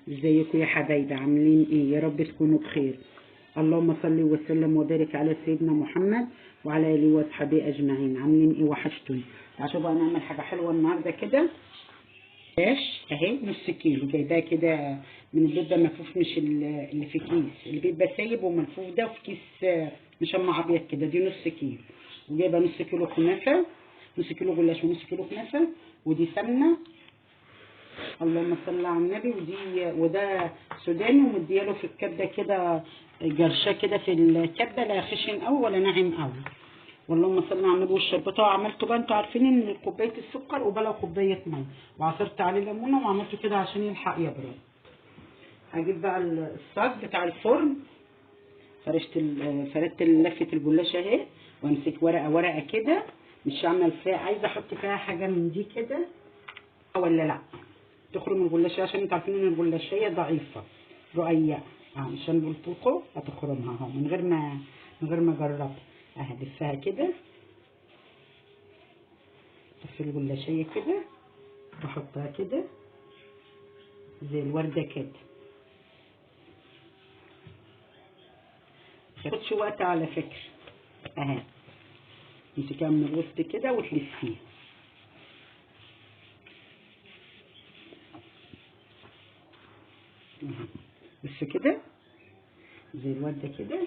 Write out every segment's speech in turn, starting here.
ازيكم يا حبايبي؟ عاملين ايه؟ يا رب تكونوا بخير. اللهم صل وسلم وبارك على سيدنا محمد وعلى اله واصحابه اجمعين. عاملين ايه؟ وحشتوني. تعالوا بقى نعمل حاجه حلوه النهارده كده. اهي نص كيلو جايباه كده من البيت ده ملفوف، مش اللي في كيس، اللي بيبقى سايب وملفوف ده في كيس مشمع ابيض كده. دي نص كيلو. وجايبه نص كيلو كنافه، نص كيلو جلاش ونص كيلو كنافه. ودي سمنه، اللهم صل على النبي. وده سوداني ومدياله في الكبده كده جرشه كده في الكبده، لا خشن قوي ولا ناعم قوي. واللهم صل على النبي. والشربات عملته بقى، انتوا عارفين ان كوبايه السكر وبلا كوبايه ميه، وعصرت عليه ليمونه وعملته كده عشان يلحق يبرد. هجيب بقى الصاج بتاع الفرن. فردت لفه الجلاش اهي، وامسك ورقه ورقه كده. مش هعمل فيها، عايزه احط فيها حاجه من دي كده ولا لا تخرم الجلاشيه، عشان انتوا عارفين ان الجلاشيه ضعيفه رقيقه، عشان قلت لكم هتخرمها اهو من غير ما اجربها. هلفها كده في الجلاشيه كده، واحطها كده زي الورده كده. متاخدش وقت على فكره. اهي تمسكيها من الوسط كده وتلفيها. بس كده زي الورده كده.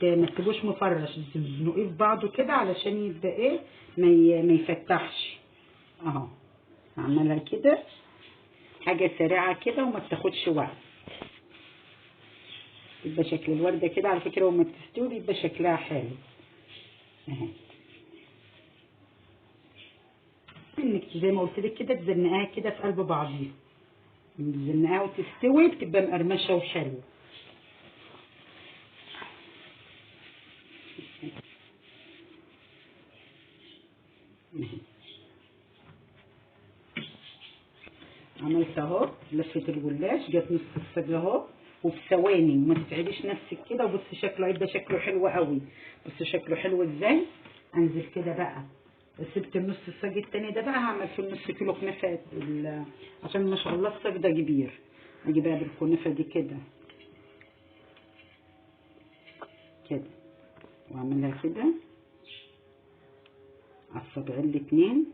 ما تسيبوش مفرش، تزنقيه في بعضه كده علشان يبقى ايه، ما يفتحش. اهو هعملها كده حاجه سريعه كده وما بتاخدش وقت. يبقى شكل الورده كده على فكره، وما بتستوي يبقى شكلها حلو. اهي انك زي ما قلت لك كده تزنقاها كده في قلب بعضيها، تزنقاها وتستوي بتبقى مقرمشه وحلوه. عملت اهو لفه الجلاش، جت نص السجه اهو، وفي ثواني. وما تتعبيش نفسك كده. وبصي شكله هيبقى شكله حلو قوي. بصي شكله حلو ازاي. انزل كده بقى. سبت النص الساج التاني ده بقى، هعمل في النص كيلو كنافه عشان ما شاء الله الساج ده كبير. اجي بقى بالكنافه دي كده كده، واعملها كده على الصابعين الاتنين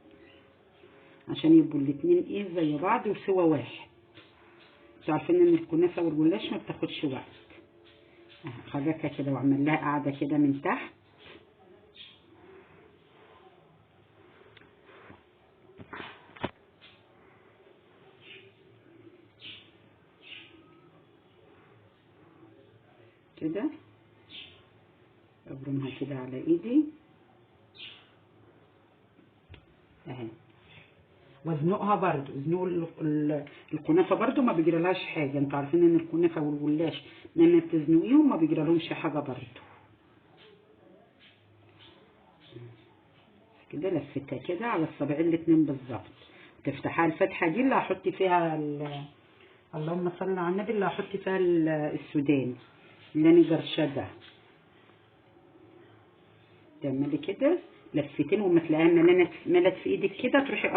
عشان يبقوا الاتنين ايه زي بعض وسوا واحد. مش عارفين ان الكنافه والجلاش ما بتاخدش وقت. هحركها كده واعمل لها قاعده كده من تحت. كده ابرمها كده على ايدي اهي. وازنقها برضو، ازنقوا الكنافه برضو ما بيجرالهاش حاجه. انتوا عارفين ان الكنافه والجلاش لما بتزنقيهم ما بيجرالهمش حاجه برضو. كده لفتها كده على الصابعين الاتنين بالظبط. تفتحها الفتحه دي اللي هحط فيها اللهم صل على النبي، اللي هحط فيها السوداني اللي انا جرشه ده. تعملي كده لفتين، وما تلاقيها ملت في ايدك كده تروحي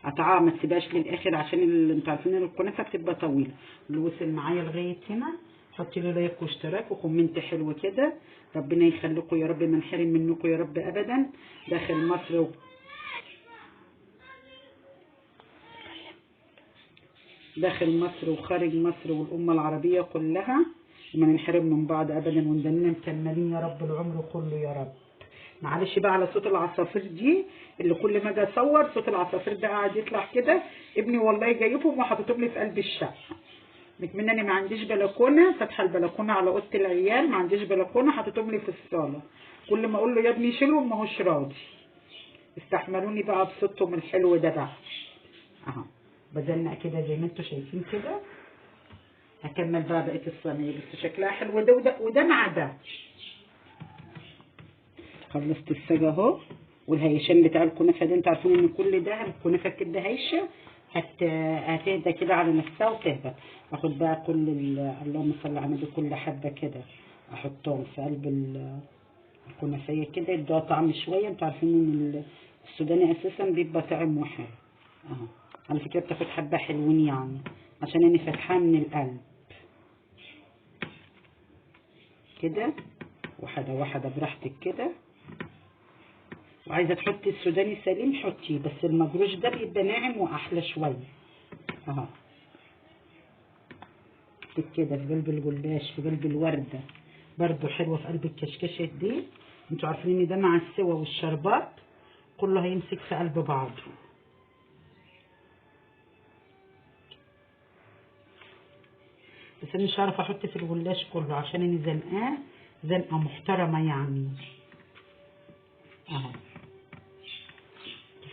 قطعها ما تسيبهاش للاخر، عشان انتوا عارفين ان الكنافه بتبقى طويله. اللي وصل معايا لغايه هنا حطي له لايك واشتراك وكومنت حلو كده. ربنا يخليكم يا رب، ما نحرم منكم يا رب ابدا. داخل مصر وخارج مصر والامه العربيه كلها، وما ننحرم من بعض ابدا، وندننا مكملين يا رب العمر كله يا رب. معلش بقى على صوت العصافير دي، اللي كل ما اجي اصور صوت العصافير ده قاعد يطلع كده. ابني والله جايبهم وحاططهم لي في قلب الشقه. من اني ما عنديش بلكونه، فاتحه البلكونه على اوضه العيال، ما عنديش بلكونه، حاططهم لي في الصاله. كل ما اقول له يا ابني شيلهم ما هوش راضي. استحملوني بقى بصوتهم الحلو ده بقى. اهو بزنق كده زي ما انتوا شايفين كده. هكمل بقى بقيه الصينيه. بس شكلها حلو ده وده مع ده. خلصت السجا اهو، والهيشان بتاع الكنافه ده. انتوا عارفين ان كل ده الكنافه كده هيشه هتهدى كده على نفسها وتهدى. اخد بقى كل اللهم صل على النبي، كل حبه كده احطهم في قلب الكنافيه كده، يدوها طعم شويه. انتوا عارفين ان السوداني اساسا بيبقى طعم وحلو اهو. على فكره بتاخد حبه حلوين يعني، عشان انا فاتحاه من القلب كده، واحده واحده براحتك كده. وعايزه تحطي السوداني سليم حطيه، بس المجروش ده بيبقى ناعم واحلى شويه اهو كده في قلب الجلاش، في قلب الورده برضو حلوه في قلب الكشكشه دي. انتوا عارفين ان ده مع السوا والشربات كله هيمسك في قلب بعضه. بس انا مش عارفه احط في الجلاش كله عشان انا زنقاه زنقه محترمه يعني اهو.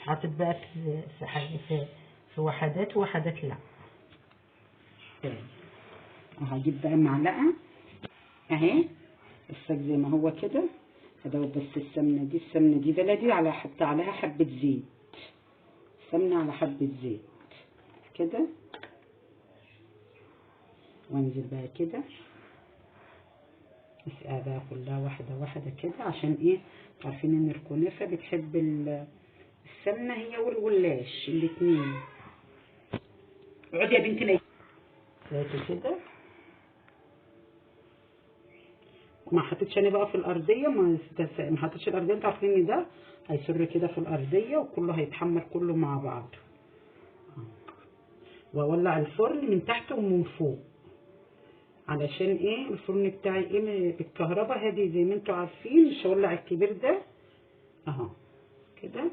حاطط بقى في حاجه في وحدات ووحدات لا. اهو هجيب بقى معلقه اهي الساق زي ما هو كده هدوب بس السمنه دي بلدي، على حط عليها حبه زيت، سمنه على حبه زيت كده، وانزل بقى كده اسقيها بقى كلها واحده واحده كده. عشان ايه؟ عارفين ان الكنافه بتحب السمنه هي والجلاش الاتنين. اقعدي يا بنتي ليه كده. ما حطيتش انا بقى في الارضيه، ما حطيتش الارضيه. انتوا عارفين ان ده هيسر كده في الارضيه وكله هيتحمل كله مع بعض. واولع الفرن من تحت ومن فوق علشان ايه؟ الفرن بتاعي ايه بالكهرباء هادي زي ما انتوا عارفين، مش هولع الكبير ده اهو كده.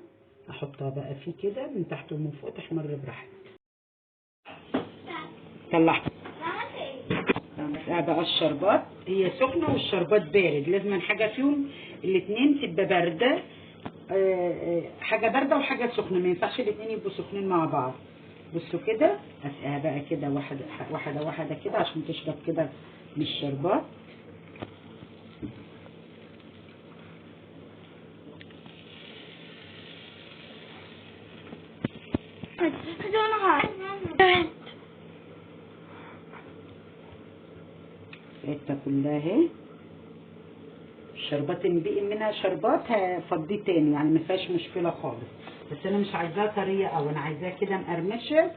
احطها بقى فيه كده من تحت ومن فوق تحمر براحتك. طلعت بقى الشربات، هي سخنه والشربات بارد، لازم حاجه فيهم الاتنين تبقى بارده. حاجه بارده وحاجه سخنه، ما ينفعش الاتنين يبقوا سخنين مع بعض. بصوا كده اسقيها بقى كده واحده واحده واحده كده عشان تشرب كده من الشربات. سقيتها كلها اهي. الشربات اللي بقي منها شربات هفضيه تاني يعني ما فيهاش مشكله خالص، بس انا مش عايزاها طريه قوي، انا عايزاها كده مقرمشه،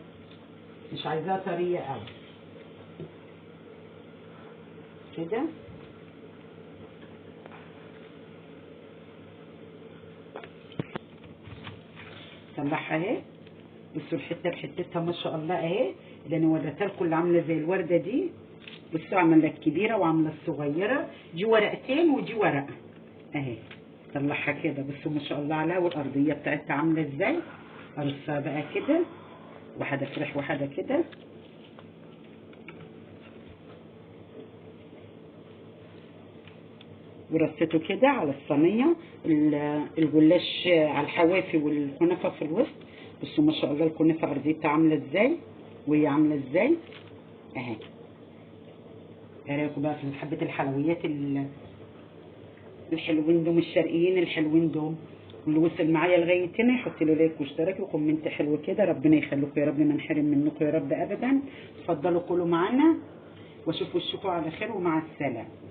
مش عايزاها طريه قوي كده. طلعها اهي. بصوا الحته بحتتها ما شاء الله اهي، اللي انا وريتها لكم اللي عامله زي الورده دي. بصوا عامله الكبيره وعامله الصغيره، دي ورقتين ودي ورقه اهي. طلعها كده بصوا ما شاء الله عليها، والارضيه بتاعتها عامله ازاي. ارصها بقى كده واحده فرح واحده كده. ورصيته كده على الصينيه، الجلاش على الحوافي والكنافه في الوسط. بصوا ما شاء الله الكنافه ارضيتها عامله ازاي وهي عامله ازاي اهي. ايه رايكم بقى في حبه الحلويات الحلوين دول الشرقيين الحلوين دول؟ واللي وصل معايا لغايه هنا يحط له لايك واشتراك وكومنت حلو كده. ربنا يخليكم يا رب، ما نحرم منكم يا رب ابدا. اتفضلوا كلوا معانا واشوف وشكم على خير ومع السلامه.